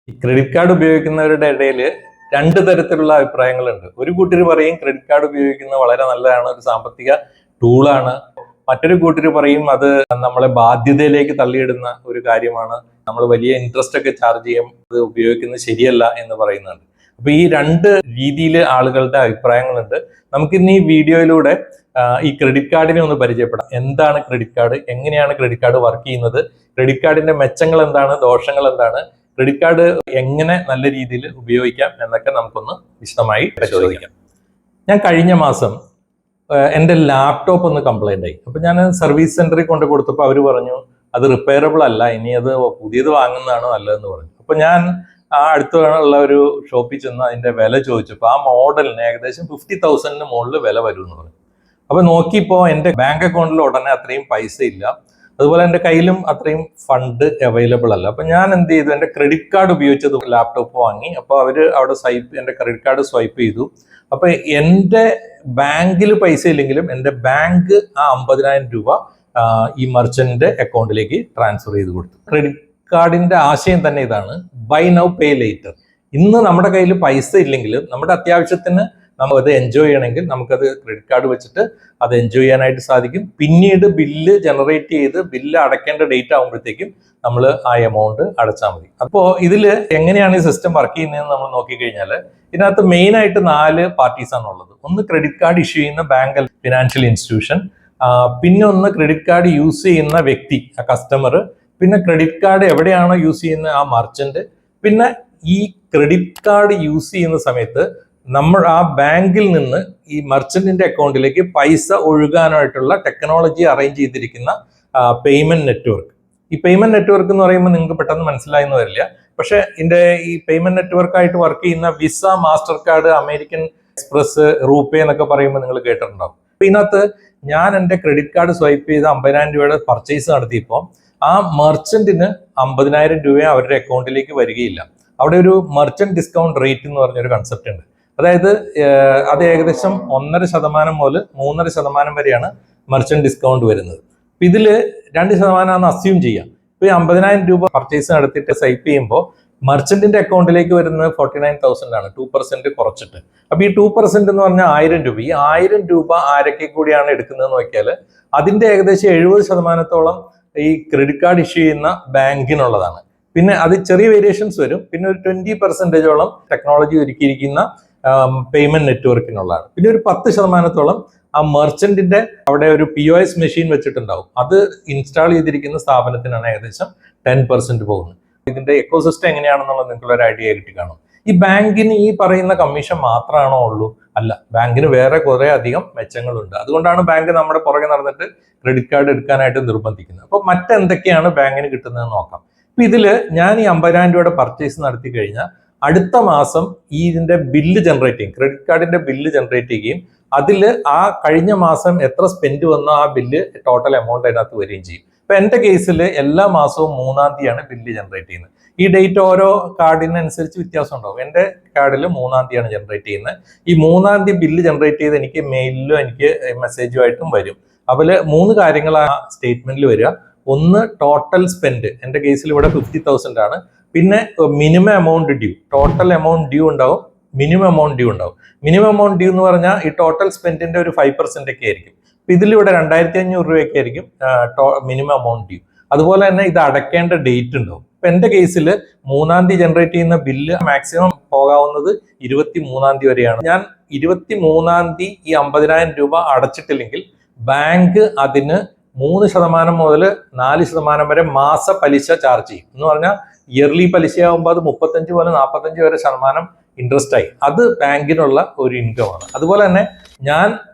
ഈ credit card ഉപയോഗിക്കുന്നവരുടെ ഇടയിൽ രണ്ട് തരത്തിലുള്ള അഭിപ്രായങ്ങളുണ്ട്. ഒരു കൂട്ടർ പറയും ക്രെഡിറ്റ് കാർഡ് ഉപയോഗിക്കുന്നത് വളരെ നല്ലതാണ്, ഒരു സാമ്പത്തിക ടൂളാണ്. മറ്റൊരു കൂട്ടർ പറയും അത് നമ്മളെ ബാധ്യതയിലേക്ക് തള്ളിയിടുന്ന ഒരു കാര്യമാണ്, നമ്മൾ വലിയ ഇൻട്രസ്റ്റ് ഒക്കെ ചാർജ് ചെയ്യും, അത് ഉപയോഗിക്കുന്നത് ശരിയല്ല എന്ന് പറയുന്നുണ്ട്. അപ്പൊ ഈ രണ്ട് രീതിയിൽ ആളുകളുടെ അഭിപ്രായങ്ങളുണ്ട്. നമുക്കിന്ന് ഈ വീഡിയോയിലൂടെ ഈ ക്രെഡിറ്റ് കാർഡിനെ ഒന്ന് പരിചയപ്പെടാം. എന്താണ് ക്രെഡിറ്റ് കാർഡ്, എങ്ങനെയാണ് ക്രെഡിറ്റ് കാർഡ് വർക്ക് ചെയ്യുന്നത്, ക്രെഡിറ്റ് കാർഡിന്റെ മെച്ചങ്ങൾ എന്താണ്, ദോഷങ്ങൾ എന്താണ്, ക്രെഡിറ്റ് കാർഡ് എങ്ങനെ നല്ല രീതിയിൽ ഉപയോഗിക്കാം എന്നൊക്കെ നമുക്കൊന്ന് വിശദമായി പരിശോധിക്കാം. ഞാൻ കഴിഞ്ഞ മാസം എൻ്റെ ലാപ്ടോപ്പ് ഒന്ന് കംപ്ലൈന്റ് ആയി. അപ്പൊ ഞാൻ സർവീസ് സെന്ററിൽ കൊണ്ട് കൊടുത്തപ്പോൾ അവർ പറഞ്ഞു അത് റിപ്പയറബിൾ അല്ല, ഇനി അത് പുതിയത് വാങ്ങുന്നതാണ് നല്ലതെന്ന് പറഞ്ഞു. അപ്പൊ ഞാൻ അടുത്തുള്ള ഒരു ഷോപ്പിൽ ചെന്ന് അതിന്റെ വില ചോദിച്ചപ്പോൾ ആ മോഡലിന് ഏകദേശം 50,000 മുകളിൽ വില വരും എന്ന് പറഞ്ഞു. അപ്പൊ നോക്കിയപ്പോൾ എൻ്റെ ബാങ്ക് അക്കൗണ്ടിൽ ഉടനെ അത്രയും പൈസ ഇല്ല, അതുപോലെ എൻ്റെ കയ്യിലും അത്രയും ഫണ്ട് അവൈലബിൾ അല്ല. അപ്പൊ ഞാൻ എന്ത് ചെയ്തു, എൻ്റെ ക്രെഡിറ്റ് കാർഡ് ഉപയോഗിച്ചത് ലാപ്ടോപ്പ് വാങ്ങി. അപ്പോൾ അവര് അവിടെ എൻ്റെ ക്രെഡിറ്റ് കാർഡ് സ്വൈപ്പ് ചെയ്തു. അപ്പൊ എൻ്റെ ബാങ്കിൽ പൈസ ഇല്ലെങ്കിലും എൻ്റെ ബാങ്ക് ആ 50,000 രൂപ ഈ മർച്ചന്റിന്റെ അക്കൗണ്ടിലേക്ക് ട്രാൻസ്ഫർ ചെയ്ത് കൊടുത്തു. ക്രെഡിറ്റ് കാർഡിന്റെ ആശയം തന്നെ ഇതാണ്, ബൈ നൗ പേ ലേറ്റർ. ഇന്ന് നമ്മുടെ കയ്യിൽ പൈസ ഇല്ലെങ്കിലും നമ്മുടെ അത്യാവശ്യത്തിന് നമ്മൾ അത് എൻജോയ് ചെയ്യണമെങ്കിൽ നമുക്കത് ക്രെഡിറ്റ് കാർഡ് വെച്ചിട്ട് അത് എൻജോയ് ചെയ്യാനായിട്ട് സാധിക്കും. പിന്നീട് ബില്ല് ജനറേറ്റ് ചെയ്ത് ബില്ല് അടയ്ക്കേണ്ട ഡേറ്റ് ആകുമ്പോഴത്തേക്കും നമ്മൾ ആ എമൗണ്ട് അടച്ചാൽ മതി. അപ്പോൾ ഇതിൽ എങ്ങനെയാണ് ഈ സിസ്റ്റം വർക്ക് ചെയ്യുന്നതെന്ന് നമ്മൾ നോക്കിക്കഴിഞ്ഞാൽ ഇതിനകത്ത് മെയിൻ ആയിട്ട് 4 പാർട്ടീസ് ആണ് ഉള്ളത്. ഒന്ന് ക്രെഡിറ്റ് കാർഡ് ഇഷ്യൂ ചെയ്യുന്ന ബാങ്ക്, ഫിനാൻഷ്യൽ ഇൻസ്റ്റിറ്റ്യൂഷൻ, പിന്നെ ഒന്ന് ക്രെഡിറ്റ് കാർഡ് യൂസ് ചെയ്യുന്ന വ്യക്തി, ആ കസ്റ്റമർ, പിന്നെ ക്രെഡിറ്റ് കാർഡ് എവിടെയാണോ യൂസ് ചെയ്യുന്ന ആ മർച്ചന്റ്, പിന്നെ ഈ ക്രെഡിറ്റ് കാർഡ് യൂസ് ചെയ്യുന്ന സമയത്ത് നമ്മൾ ആ ബാങ്കിൽ നിന്ന് ഈ മർച്ചന്റിന്റെ അക്കൗണ്ടിലേക്ക് പൈസ ഒഴുകാനായിട്ടുള്ള ടെക്നോളജി അറേഞ്ച് ചെയ്തിരിക്കുന്ന പേയ്മെന്റ് നെറ്റ്വർക്ക്. ഈ പേയ്മെന്റ് നെറ്റ്വർക്ക് എന്ന് പറയുമ്പോൾ നിങ്ങൾക്ക് പെട്ടെന്ന് മനസ്സിലായെന്ന് വരില്ല, പക്ഷെ ഇതിന്റെ ഈ പേയ്മെന്റ് നെറ്റ്വർക്ക് ആയിട്ട് വർക്ക് ചെയ്യുന്ന visa, master card, American express, RuPay എന്നൊക്കെ പറയുമ്പോൾ നിങ്ങൾ കേട്ടിട്ടുണ്ടാവും. അപ്പൊ ഇതിനകത്ത് ഞാൻ എൻ്റെ ക്രെഡിറ്റ് കാർഡ് സ്വൈപ്പ് ചെയ്ത് 50,000 രൂപയുടെ പർച്ചേസ് നടത്തിയപ്പോൾ ആ മർച്ചന്റിന് 50,000 രൂപ അവരുടെ അക്കൗണ്ടിലേക്ക് വരികയില്ല. അവിടെ ഒരു മർച്ചന്റ് ഡിസ്കൗണ്ട് റേറ്റ് എന്ന് പറഞ്ഞൊരു കൺസെപ്റ്റ് ഉണ്ട്. അതായത് അത് ഏകദേശം 1.5% മുതൽ 3.5% വരെയാണ് മർച്ചന്റ് ഡിസ്കൗണ്ട് വരുന്നത്. അപ്പൊ ഇതില് 2% അസ്യൂം ചെയ്യാം. ഇപ്പൊ ഈ 50,000 രൂപ പർച്ചേസ് നടത്തിയിട്ട് സ്വൈപ്പ് ചെയ്യുമ്പോൾ മർച്ചന്റിന്റെ അക്കൗണ്ടിലേക്ക് വരുന്നത് 49,000 ആണ്, 2% കുറച്ചിട്ട്. അപ്പൊ ഈ 2% എന്ന് പറഞ്ഞാൽ 1,000 രൂപ. ഈ 1,000 രൂപ ആരൊക്കെ കൂടിയാണ് എടുക്കുന്നത് നോക്കിയാൽ അതിന്റെ ഏകദേശം 70% ഈ ക്രെഡിറ്റ് കാർഡ് ഇഷ്യൂ ചെയ്യുന്ന ബാങ്കിനുള്ളതാണ്. പിന്നെ അത് ചെറിയ വേരിയേഷൻസ് വരും. പിന്നെ ഒരു 20% ടെക്നോളജി ഒരുക്കിയിരിക്കുന്ന പേയ്മെന്റ് നെറ്റ്വർക്കിനുള്ളതാണ്. പിന്നെ ഒരു 10% ആ മെർച്ചന്റിന്റെ അവിടെ ഒരു POS മെഷീൻ വെച്ചിട്ടുണ്ടാവും. അത് ഇൻസ്റ്റാൾ ചെയ്തിരിക്കുന്ന സ്ഥാപനത്തിനാണ് ഏകദേശം 10% പോകുന്നത്. ഇതിന്റെ എക്കോസിസ്റ്റം എങ്ങനെയാണെന്നുള്ളത് നിങ്ങൾക്കൊരു ഐഡിയ കിട്ടി കാണും. ഈ ബാങ്കിന് ഈ പറയുന്ന കമ്മീഷൻ മാത്രമാണോ ഉള്ളൂ? അല്ല, ബാങ്കിന് വേറെ കുറെ അധികം മെച്ചങ്ങളുണ്ട്. അതുകൊണ്ടാണ് ബാങ്ക് നമ്മുടെ പുറകെ നടന്നിട്ട് ക്രെഡിറ്റ് കാർഡ് എടുക്കാനായിട്ട് നിർബന്ധിക്കുന്നത്. അപ്പൊ മറ്റെന്തൊക്കെയാണ് ബാങ്കിന് കിട്ടുന്നത് നോക്കാം. ഇപ്പൊ ഇതില് ഞാൻ ഈ 50,000 രൂപയുടെ പർച്ചേസ് നടത്തി കഴിഞ്ഞാൽ അടുത്ത മാസം ഈ ഇതിന്റെ ബില്ല് ജനറേറ്റ് ചെയ്യും, ക്രെഡിറ്റ് കാർഡിന്റെ ബില്ല് ജനറേറ്റ് ചെയ്യുകയും അതിൽ ആ കഴിഞ്ഞ മാസം എത്ര സ്പെൻഡ് വന്നോ ആ ബില്ല് ടോട്ടൽ എമൗണ്ട് അതിനകത്ത് വരികയും ചെയ്യും. ഇപ്പൊ എന്റെ കേസിൽ എല്ലാ മാസവും 3-ാം തീയതിയാണ് ബില്ല് ജനറേറ്റ് ചെയ്യുന്നത്. ഈ ഡേറ്റ് ഓരോ കാർഡിനനുസരിച്ച് വ്യത്യാസം ഉണ്ടാവും. എൻ്റെ കാർഡിൽ 3-ാം തീയതിയാണ് ജനറേറ്റ് ചെയ്യുന്നത്. ഈ 3-ാം തീയതി ബില്ല് ജനറേറ്റ് ചെയ്ത് എനിക്ക് മെയിലിലും എനിക്ക് മെസ്സേജുമായിട്ടും വരും. അതിൽ 3 കാര്യങ്ങൾ ആ സ്റ്റേറ്റ്മെന്റിൽ വരിക. ഒന്ന്, ടോട്ടൽ സ്പെൻഡ്. എൻ്റെ കേസിൽ ഇവിടെ 50,000 ആണ്. പിന്നെ minimum amount due, total amount due ഉണ്ടാവും, മിനിമം എമൗണ്ട് ഡ്യൂ ഉണ്ടാവും. മിനിമം എമൗണ്ട് ഡ്യൂ എന്ന് പറഞ്ഞാൽ ഈ ടോട്ടൽ സ്പെൻഡിന്റെ ഒരു 5% ഒക്കെ ആയിരിക്കും. അപ്പൊ ഇതിലിവിടെ 2,500 രൂപയൊക്കെ ആയിരിക്കും മിനിമം എമൗണ്ട് ഡ്യൂ. അതുപോലെ തന്നെ ഇത് അടയ്ക്കേണ്ട ഡേറ്റ് ഉണ്ടാവും. ഇപ്പൊ എന്റെ കേസിൽ 3-ാം തീയതി ജനറേറ്റ് ചെയ്യുന്ന ബില്ല് മാക്സിമം പോകാവുന്നത് 23-ാം തീയതി വരെയാണ്. ഞാൻ 23-ാം തീയതി ഈ 50,000 രൂപ അടച്ചിട്ടില്ലെങ്കിൽ ബാങ്ക് അതിന് 3% മുതൽ 4% വരെ മാസ പലിശ ചാർജ് ചെയ്യും. എന്ന് പറഞ്ഞാൽ ഇയർലി പലിശയാകുമ്പോൾ അത് 35 മുതൽ 45 വരെ ശതമാനം ഇൻട്രസ്റ്റ് ആയി. അത് ബാങ്കിനുള്ള ഒരു ഇൻകം ആണ്. അതുപോലെ തന്നെ ഞാൻ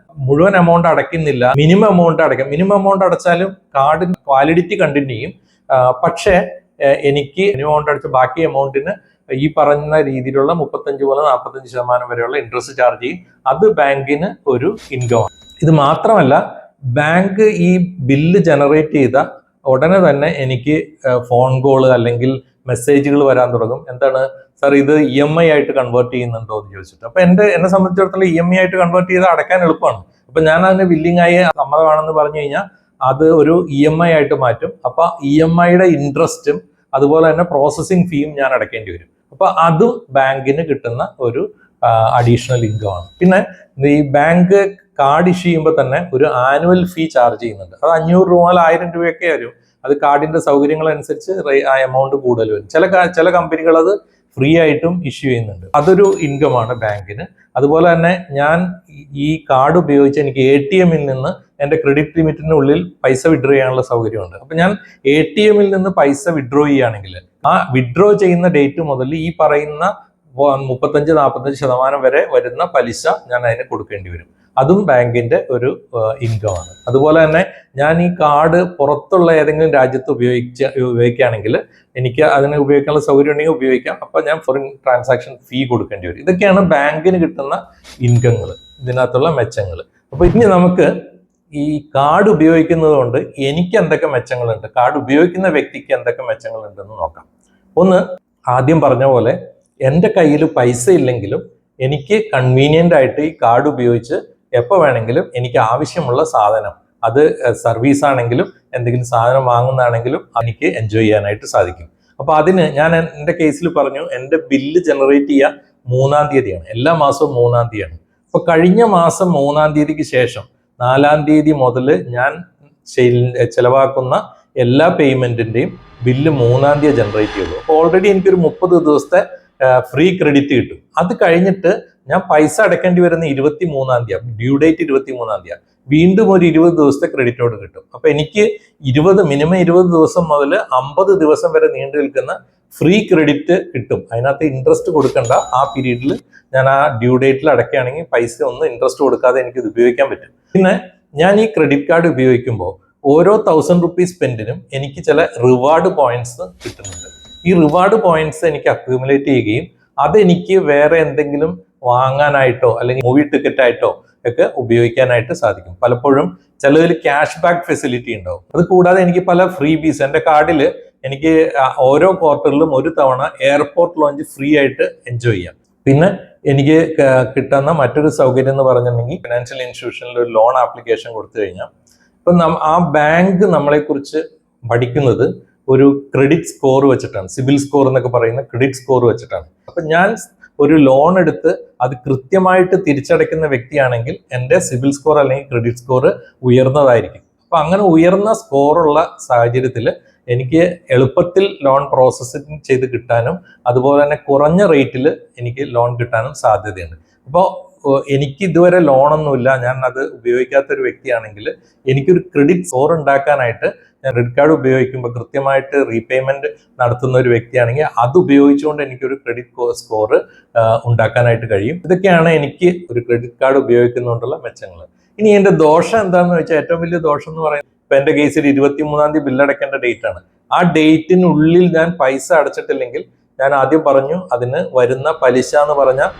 മുഴുവൻ എമൗണ്ട് അടയ്ക്കുന്നില്ല, മിനിമം എമൗണ്ട് അടയ്ക്കാം. മിനിമം എമൗണ്ട് അടച്ചാലും കാർഡിന് വാലിഡിറ്റി കണ്ടിന്യൂ ചെയ്യും. പക്ഷേ എനിക്ക് മിനിമം എമൗണ്ട് അടച്ച ബാക്കി എമൗണ്ടിന് ഈ പറഞ്ഞ രീതിയിലുള്ള 35 മുതൽ 45% വരെയുള്ള ഇൻട്രസ്റ്റ് ചാർജ് ചെയ്യും. അത് ബാങ്കിന് ഒരു ഇൻകം ആണ്. ഇത് മാത്രമല്ല, ബാങ്ക് ഈ ബില്ല് ജനറേറ്റ് ചെയ്ത ഉടനെ തന്നെ എനിക്ക് ഫോൺ കോള് അല്ലെങ്കിൽ മെസ്സേജുകൾ വരാൻ തുടങ്ങും. എന്താണ് സാർ, ഇത് EMI ആയിട്ട് കൺവേർട്ട് ചെയ്യുന്നുണ്ടോ എന്ന് ചോദിച്ചിട്ട്. അപ്പൊ എന്നെ സംബന്ധിച്ചിടത്തോളം EMI ആയിട്ട് കൺവേർട്ട് ചെയ്ത് അടയ്ക്കാൻ എളുപ്പമാണ്. അപ്പൊ ഞാൻ അതിന് വില്ലിംഗ് ആയി സമ്മതമാണെന്ന് പറഞ്ഞു കഴിഞ്ഞാൽ അത് ഒരു EMI ആയിട്ട് മാറ്റും. അപ്പൊ EMIയുടെ ഇൻട്രസ്റ്റും അതുപോലെ തന്നെ പ്രോസസ്സിംഗ് ഫീയും ഞാൻ അടയ്ക്കേണ്ടി വരും. അപ്പൊ അതും ബാങ്കിന് കിട്ടുന്ന ഒരു അഡീഷണൽ ഇൻകം ആണ്. പിന്നെ ഈ ബാങ്ക് കാർഡ് ഇഷ്യൂ ചെയ്യുമ്പോൾ തന്നെ ഒരു ആനുവൽ ഫീ ചാർജ് ചെയ്യുന്നുണ്ട്. അത് 500 രൂപ 1000 രൂപയൊക്കെ വരും. അത് കാർഡിന്റെ സൗകര്യങ്ങൾ അനുസരിച്ച് ആ എമൗണ്ട് കൂടുതൽ വരും. ചില കമ്പനികൾ അത് ഫ്രീ ആയിട്ടും ഇഷ്യൂ ചെയ്യുന്നുണ്ട്. അതൊരു ഇൻകം ആണ് ബാങ്കിന്. അതുപോലെ തന്നെ ഞാൻ ഈ കാർഡ് ഉപയോഗിച്ച് എനിക്ക് ATM നിന്ന് എൻ്റെ ക്രെഡിറ്റ് ലിമിറ്റിനുള്ളിൽ പൈസ വിഡ്രോ ചെയ്യാനുള്ള സൗകര്യമുണ്ട്. അപ്പൊ ഞാൻ ATM നിന്ന് പൈസ വിഡ്രോ ചെയ്യുകയാണെങ്കിൽ ആ വിഡ്രോ ചെയ്യുന്ന ഡേറ്റ് മുതൽ ഈ പറയുന്ന 35-40% വരെ വരുന്ന പലിശ ഞാൻ അതിന് കൊടുക്കേണ്ടി വരും. അതും ബാങ്കിന്റെ ഒരു ഇൻകം ആണ്. അതുപോലെ തന്നെ ഞാൻ ഈ കാർഡ് പുറത്തുള്ള ഏതെങ്കിലും രാജ്യത്ത് ഉപയോഗിക്കുകയാണെങ്കിൽ എനിക്ക് അതിനെ ഉപയോഗിക്കാനുള്ള സൗകര്യം ഉണ്ടെങ്കിൽ ഉപയോഗിക്കാം. അപ്പൊ ഞാൻ ഫോറിൻ ട്രാൻസാക്ഷൻ ഫീ കൊടുക്കേണ്ടി വരും. ഇതൊക്കെയാണ് ബാങ്കിന് കിട്ടുന്ന ഇൻകങ്ങൾ, ഇതിനകത്തുള്ള മെച്ചങ്ങൾ. അപ്പൊ ഇനി നമുക്ക് ഈ കാർഡ് ഉപയോഗിക്കുന്നത് കൊണ്ട് എനിക്ക് എന്തൊക്കെ മെച്ചങ്ങളുണ്ട്, കാർഡ് ഉപയോഗിക്കുന്ന വ്യക്തിക്ക് എന്തൊക്കെ മെച്ചങ്ങളുണ്ടെന്ന് നോക്കാം. ഒന്ന്, ആദ്യം പറഞ്ഞ പോലെ എൻ്റെ കയ്യിൽ പൈസ ഇല്ലെങ്കിലും എനിക്ക് കൺവീനിയൻ്റ് ആയിട്ട് ഈ കാർഡ് ഉപയോഗിച്ച് എപ്പോൾ വേണമെങ്കിലും എനിക്ക് ആവശ്യമുള്ള സാധനം, അത് സർവീസ് ആണെങ്കിലും എന്തെങ്കിലും സാധനം വാങ്ങുന്നതാണെങ്കിലും എനിക്ക് എൻജോയ് ചെയ്യാനായിട്ട് സാധിക്കും. അപ്പൊ അതിന് ഞാൻ എൻ്റെ കേസിൽ പറഞ്ഞു, എൻ്റെ ബില്ല് ജനറേറ്റ് ചെയ്യാൻ 3-ാം തീയതിയാണ്, എല്ലാ മാസവും 3-ാം തീയതിയാണ്. അപ്പൊ കഴിഞ്ഞ മാസം 3-ാം തീയതിക്ക് ശേഷം 4-ാം തീയതി മുതൽ ഞാൻ ചെലവാക്കുന്ന എല്ലാ പേയ്മെന്റിന്റെയും ബില്ല് 3-ാം തീയതി ജനറേറ്റ് ചെയ്യുള്ളൂ. അപ്പോൾ ഓൾറെഡി എനിക്കൊരു 30 ദിവസത്തെ ഫ്രീ ക്രെഡിറ്റ് കിട്ടും. അത് കഴിഞ്ഞിട്ട് ഞാൻ പൈസ അടയ്ക്കേണ്ടി വരുന്ന 23-ാം തീയതി, ഡ്യൂ ഡേറ്റ് 23-ാം തീയതി, വീണ്ടും ഒരു 20 ദിവസത്തെ ക്രെഡിറ്റോട് കിട്ടും. അപ്പൊ എനിക്ക് മിനിമം 20 ദിവസം മുതൽ 50 ദിവസം വരെ നീണ്ടു നിൽക്കുന്ന ഫ്രീ ക്രെഡിറ്റ് കിട്ടും. അതിനകത്ത് ഇൻട്രസ്റ്റ് കൊടുക്കേണ്ട. ആ പീരീഡിൽ ഞാൻ ആ ഡ്യൂ ഡേറ്റിൽ അടയ്ക്കുകയാണെങ്കിൽ പൈസ ഒന്നും ഇൻട്രസ്റ്റ് കൊടുക്കാതെ എനിക്ക് ഇത് ഉപയോഗിക്കാൻ പറ്റും. പിന്നെ ഞാൻ ഈ ക്രെഡിറ്റ് കാർഡ് ഉപയോഗിക്കുമ്പോൾ ഓരോ 1000 റുപ്പീസ് സ്പെൻഡിനും എനിക്ക് ചില റിവാർഡ് പോയിന്റ്സ് കിട്ടുന്നുണ്ട്. ഈ റിവാർഡ് പോയിന്റ്സ് എനിക്ക് അക്യൂമുലേറ്റ് ചെയ്യുകയും അതെനിക്ക് വേറെ എന്തെങ്കിലും വാങ്ങാനായിട്ടോ അല്ലെങ്കിൽ മൂവി ടിക്കറ്റ് ആയിട്ടോ ഒക്കെ ഉപയോഗിക്കാനായിട്ട് സാധിക്കും. പലപ്പോഴും ചിലതിൽ ക്യാഷ് ബാക്ക് ഫെസിലിറ്റി ഉണ്ടാവും. അത് കൂടാതെ എനിക്ക് പല ഫ്രീ ബീസ് എൻ്റെ കാർഡിൽ എനിക്ക് ഓരോ ക്വാർട്ടറിലും ഒരു തവണ എയർപോർട്ട് ലോഞ്ച് ഫ്രീ ആയിട്ട് എൻജോയ് ചെയ്യാം. പിന്നെ എനിക്ക് കിട്ടുന്ന മറ്റൊരു സൗകര്യം എന്ന് പറഞ്ഞിട്ടുണ്ടെങ്കിൽ ഫിനാൻഷ്യൽ ഇൻസ്റ്റിറ്റ്യൂഷനിൽ ഒരു ലോൺ ആപ്ലിക്കേഷൻ കൊടുത്തു കഴിഞ്ഞാൽ ഇപ്പം ആ ബാങ്ക് നമ്മളെക്കുറിച്ച് പഠിക്കുന്നത് ഒരു ക്രെഡിറ്റ് സ്കോർ വെച്ചിട്ടാണ്. സിബിൽ സ്കോർ എന്നൊക്കെ പറയുന്ന ക്രെഡിറ്റ് സ്കോർ വെച്ചിട്ടാണ്. അപ്പൊ ഞാൻ ഒരു ലോൺ എടുത്ത് അത് കൃത്യമായിട്ട് തിരിച്ചടയ്ക്കുന്ന വ്യക്തിയാണെങ്കിൽ എൻ്റെ സിബിൽ സ്കോർ അല്ലെങ്കിൽ ക്രെഡിറ്റ് സ്കോർ ഉയർന്നതായിരിക്കും. അപ്പൊ അങ്ങനെ ഉയർന്ന സ്കോറുള്ള സാഹചര്യത്തിൽ എനിക്ക് എളുപ്പത്തിൽ ലോൺ പ്രോസസ്സിംഗ് ചെയ്ത് കിട്ടാനും അതുപോലെ തന്നെ കുറഞ്ഞ റേറ്റിൽ എനിക്ക് ലോൺ കിട്ടാനും സാധ്യതയുണ്ട്. അപ്പോൾ എനിക്ക് ഇതുവരെ ലോണൊന്നുമില്ല, ഞാൻ അത് ഉപയോഗിക്കാത്ത ഒരു വ്യക്തിയാണെങ്കിൽ എനിക്കൊരു ക്രെഡിറ്റ് സ്കോർ ഉണ്ടാക്കാനായിട്ട് ഞാൻ ക്രെഡിറ്റ് കാർഡ് ഉപയോഗിക്കുമ്പോൾ കൃത്യമായിട്ട് റീപേയ്മെന്റ് നടത്തുന്ന ഒരു വ്യക്തിയാണെങ്കിൽ അത് ഉപയോഗിച്ചുകൊണ്ട് എനിക്കൊരു ക്രെഡിറ്റ് സ്കോർ ഉണ്ടാക്കാനായിട്ട് കഴിയും. ഇതൊക്കെയാണ് എനിക്ക് ഒരു ക്രെഡിറ്റ് കാർഡ് ഉപയോഗിക്കുന്നതുകൊണ്ടുള്ള മെച്ചങ്ങൾ. ഇനി എൻ്റെ ദോഷം എന്താണെന്ന് വെച്ചാൽ, ഏറ്റവും വലിയ ദോഷം എന്ന് പറയുന്നത് ഇപ്പൊ എൻ്റെ കേസിൽ 23-ാം തീയതി ബില്ലടയ്ക്കേണ്ട ഡേറ്റ് ആണ്. ആ ഡേറ്റിനുള്ളിൽ ഞാൻ പൈസ അടച്ചിട്ടില്ലെങ്കിൽ ഞാൻ ആദ്യം പറഞ്ഞു അതിന് വരുന്ന പലിശ എന്ന് പറഞ്ഞാൽ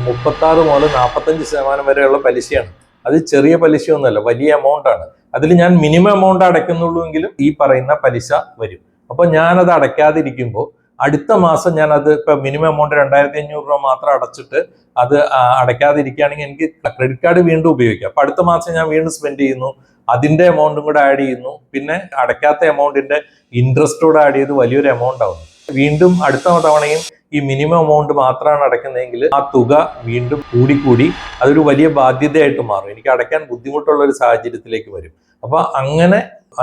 36 മുതൽ 45% വരെയുള്ള പലിശയാണ്. അത് ചെറിയ പലിശയൊന്നുമല്ല, വലിയ എമൗണ്ട് ആണ്. അതിൽ ഞാൻ മിനിമം എമൗണ്ട് അടയ്ക്കുന്നുള്ളൂ എങ്കിലും ഈ പറയുന്ന പലിശ വരും. അപ്പൊ ഞാനത് അടയ്ക്കാതിരിക്കുമ്പോൾ അടുത്ത മാസം ഞാൻ അത് ഇപ്പൊ മിനിമം എമൗണ്ട് 2500 രൂപ മാത്രം അടച്ചിട്ട് അത് അടയ്ക്കാതിരിക്കുകയാണെങ്കിൽ എനിക്ക് ക്രെഡിറ്റ് കാർഡ് വീണ്ടും ഉപയോഗിക്കാം. അപ്പൊ അടുത്ത മാസം ഞാൻ വീണ്ടും സ്പെൻഡ് ചെയ്യുന്നു, അതിന്റെ എമൗണ്ടും കൂടെ ആഡ് ചെയ്യുന്നു, പിന്നെ അടയ്ക്കാത്ത എമൗണ്ടിന്റെ ഇൻട്രസ്റ്റോടെ ആഡ് ചെയ്ത് വലിയൊരു എമൗണ്ട് ആവുന്നു. വീണ്ടും അടുത്ത തവണയും ഈ മിനിമം എമൗണ്ട് മാത്രമാണ് അടയ്ക്കുന്നതെങ്കിൽ ആ തുക വീണ്ടും കൂടിക്കൂടി അതൊരു വലിയ ബാധ്യതയായിട്ട് മാറും. എനിക്ക് അടയ്ക്കാൻ ബുദ്ധിമുട്ടുള്ള ഒരു സാഹചര്യത്തിലേക്ക് വരും. അപ്പൊ അങ്ങനെ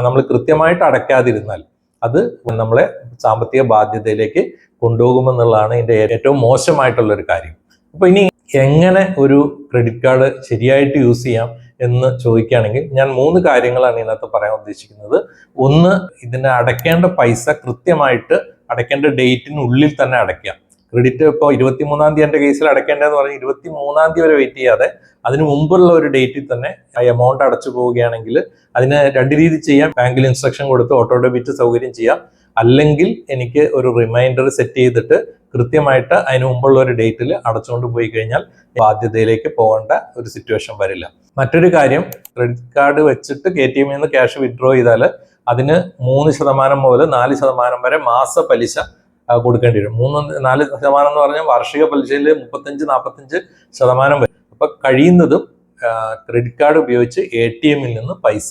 നമ്മൾ കൃത്യമായിട്ട് അടയ്ക്കാതിരുന്നാൽ അത് നമ്മളെ സാമ്പത്തിക ബാധ്യതയിലേക്ക് കൊണ്ടുപോകുമെന്നുള്ളതാണ് ഇതിന്റെ ഏറ്റവും മോശമായിട്ടുള്ള ഒരു കാര്യം. അപ്പൊ ഇനി എങ്ങനെ ഒരു ക്രെഡിറ്റ് കാർഡ് ശരിയായിട്ട് യൂസ് ചെയ്യാം എന്ന് ചോദിക്കുകയാണെങ്കിൽ ഞാൻ 3 കാര്യങ്ങളാണ് ഇതിനകത്ത് പറയാൻ ഉദ്ദേശിക്കുന്നത്. ഒന്ന്, ഇതിന് അടയ്ക്കേണ്ട പൈസ കൃത്യമായിട്ട് അടയ്ക്കേണ്ട ഡേറ്റിനുള്ളിൽ തന്നെ അടയ്ക്കാം. ക്രെഡിറ്റ് ഇപ്പോൾ 23-ാം തീയതി എൻ്റെ കേസിൽ അടയ്ക്കേണ്ടതെന്ന് പറഞ്ഞാൽ 23-ാം തീയതി വരെ വെയിറ്റ് ചെയ്യാതെ അതിന് മുമ്പുള്ള ഒരു ഡേറ്റിൽ തന്നെ ആ എമൗണ്ട് അടച്ചു പോവുകയാണെങ്കിൽ അതിന് 2 രീതി ചെയ്യാം. ബാങ്കിൽ ഇൻസ്ട്രക്ഷൻ കൊടുത്ത് ഓട്ടോ ഡെബിറ്റ് സൗകര്യം ചെയ്യാം, അല്ലെങ്കിൽ എനിക്ക് ഒരു റിമൈൻഡർ സെറ്റ് ചെയ്തിട്ട് കൃത്യമായിട്ട് അതിന് മുമ്പുള്ള ഒരു ഡേറ്റിൽ അടച്ചുകൊണ്ട് പോയി കഴിഞ്ഞാൽ ബാധ്യതയിലേക്ക് പോകേണ്ട ഒരു സിറ്റുവേഷൻ വരില്ല. മറ്റൊരു കാര്യം, ക്രെഡിറ്റ് കാർഡ് വെച്ചിട്ട് ATM നിന്ന് ക്യാഷ് വിഡ്രോ ചെയ്താൽ അതിന് 3% മുതൽ 4% വരെ മാസ പലിശ കൊടുക്കേണ്ടി വരും. 4% എന്ന് പറഞ്ഞാൽ വാർഷിക പലിശയിൽ 35-45% വരും. അപ്പൊ കഴിയുന്നതും ക്രെഡിറ്റ് കാർഡ് ഉപയോഗിച്ച് ATM നിന്ന് പൈസ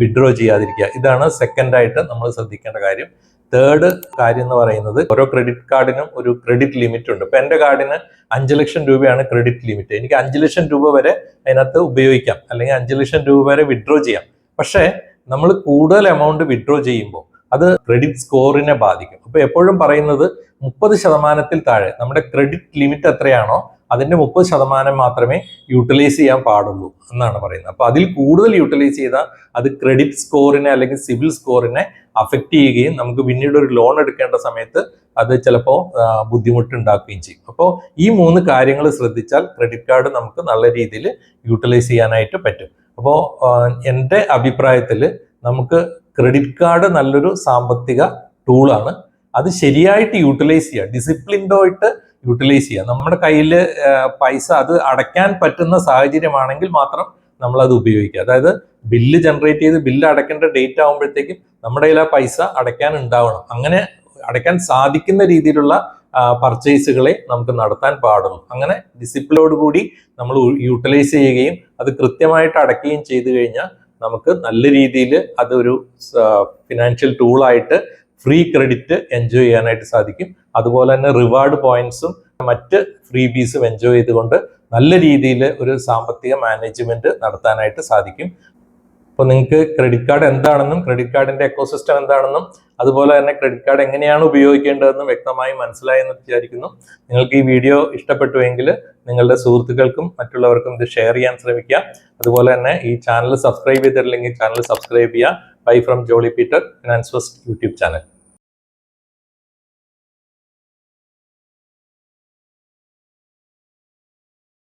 വിഡ്രോ ചെയ്യാതിരിക്കുക. ഇതാണ് സെക്കൻഡായിട്ട് നമ്മൾ ശ്രദ്ധിക്കേണ്ട കാര്യം. തേർഡ് കാര്യം എന്ന് പറയുന്നത് ഓരോ ക്രെഡിറ്റ് കാർഡിനും ഒരു ക്രെഡിറ്റ് ലിമിറ്റ് ഉണ്ട്. ഇപ്പൊ എന്റെ കാർഡിന് 5 ലക്ഷം രൂപയാണ് ക്രെഡിറ്റ് ലിമിറ്റ്. എനിക്ക് 5 ലക്ഷം രൂപ വരെ അതിനകത്ത് ഉപയോഗിക്കാം, അല്ലെങ്കിൽ 5 ലക്ഷം രൂപ വരെ വിഡ്രോ ചെയ്യാം. പക്ഷേ നമ്മൾ കൂടുതൽ എമൗണ്ട് വിഡ്രോ ചെയ്യുമ്പോൾ അത് ക്രെഡിറ്റ് സ്കോറിനെ ബാധിക്കും. അപ്പൊ എപ്പോഴും പറയുന്നത് 30% താഴെ നമ്മുടെ ക്രെഡിറ്റ് ലിമിറ്റ് എത്രയാണോ അതിന്റെ 30% മാത്രമേ യൂട്ടിലൈസ് ചെയ്യാൻ പാടുള്ളൂ എന്നാണ് പറയുന്നത്. അപ്പൊ അതിൽ കൂടുതൽ യൂട്ടിലൈസ് ചെയ്താൽ അത് ക്രെഡിറ്റ് സ്കോറിനെ അല്ലെങ്കിൽ സിവിൽ സ്കോറിനെ അഫക്റ്റ് ചെയ്യുകയും നമുക്ക് പിന്നീട് ഒരു ലോൺ എടുക്കേണ്ട സമയത്ത് അത് ചിലപ്പോൾ ബുദ്ധിമുട്ടുണ്ടാക്കുകയും ചെയ്യും. അപ്പോൾ ഈ 3 കാര്യങ്ങൾ ശ്രദ്ധിച്ചാൽ ക്രെഡിറ്റ് കാർഡ് നമുക്ക് നല്ല രീതിയിൽ യൂട്ടിലൈസ് ചെയ്യാനായിട്ട് പറ്റും. അപ്പോൾ എൻ്റെ അഭിപ്രായത്തിൽ നമുക്ക് ക്രെഡിറ്റ് കാർഡ് നല്ലൊരു സാമ്പത്തിക ടൂളാണ്. അത് ശരിയായിട്ട് യൂട്ടിലൈസ് ചെയ്യുക, ഡിസിപ്ലിൻഡായിട്ട് യൂട്ടിലൈസ് ചെയ്യുക. നമ്മുടെ കയ്യിൽ പൈസ അത് അടയ്ക്കാൻ പറ്റുന്ന സാഹചര്യമാണെങ്കിൽ മാത്രം നമ്മൾ അത് ഉപയോഗിക്കുക. അതായത് ബില്ല് ജനറേറ്റ് ചെയ്ത് ബില്ല് അടയ്ക്കേണ്ട ഡേറ്റ് ആകുമ്പോഴത്തേക്കും നമ്മുടെ കയ്യിൽ ആ പൈസ അടയ്ക്കാൻ ഉണ്ടാവണം. അങ്ങനെ അടയ്ക്കാൻ സാധിക്കുന്ന രീതിയിലുള്ള പർച്ചേസുകളെ നമുക്ക് നടത്താൻ പാടുള്ളൂ. അങ്ങനെ ഡിസിപ്ലിനോട് കൂടി നമ്മൾ യൂട്ടിലൈസ് ചെയ്യുകയും അത് കൃത്യമായിട്ട് അടയ്ക്കുകയും ചെയ്തു കഴിഞ്ഞാൽ നമുക്ക് നല്ല രീതിയിൽ അതൊരു ഫിനാൻഷ്യൽ ടൂളായിട്ട് ഫ്രീ ക്രെഡിറ്റ് എൻജോയ് ചെയ്യാനായിട്ട് സാധിക്കും. അതുപോലെ തന്നെ റിവാർഡ് പോയിന്റ്സും മറ്റ് ഫ്രീ ബീസും എൻജോയ് ചെയ്തുകൊണ്ട് നല്ല രീതിയിൽ ഒരു സാമ്പത്തിക മാനേജ്മെന്റ് നടത്താനായിട്ട് സാധിക്കും. അപ്പോൾ നിങ്ങൾക്ക് ക്രെഡിറ്റ് കാർഡ് എന്താണെന്നും ക്രെഡിറ്റ് കാർഡിന്റെ എക്കോസിസ്റ്റം എന്താണെന്നും അതുപോലെ തന്നെ ക്രെഡിറ്റ് കാർഡ് എങ്ങനെയാണ് ഉപയോഗിക്കേണ്ടതെന്നും വ്യക്തമായി മനസ്സിലായെന്ന് വിചാരിക്കുന്നു. നിങ്ങൾക്ക് ഈ വീഡിയോ ഇഷ്ടപ്പെട്ടുവെങ്കിൽ നിങ്ങളുടെ സുഹൃത്തുക്കൾക്കും മറ്റുള്ളവർക്കും ഇത് ഷെയർ ചെയ്യാൻ ശ്രമിക്കുക. അതുപോലെ തന്നെ ഈ ചാനൽ സബ്സ്ക്രൈബ് ചെയ്തിട്ടില്ലെങ്കിൽ ചാനൽ സബ്സ്ക്രൈബ് ചെയ്യുക. Bye from Jolly Peter, finance first YouTube channel.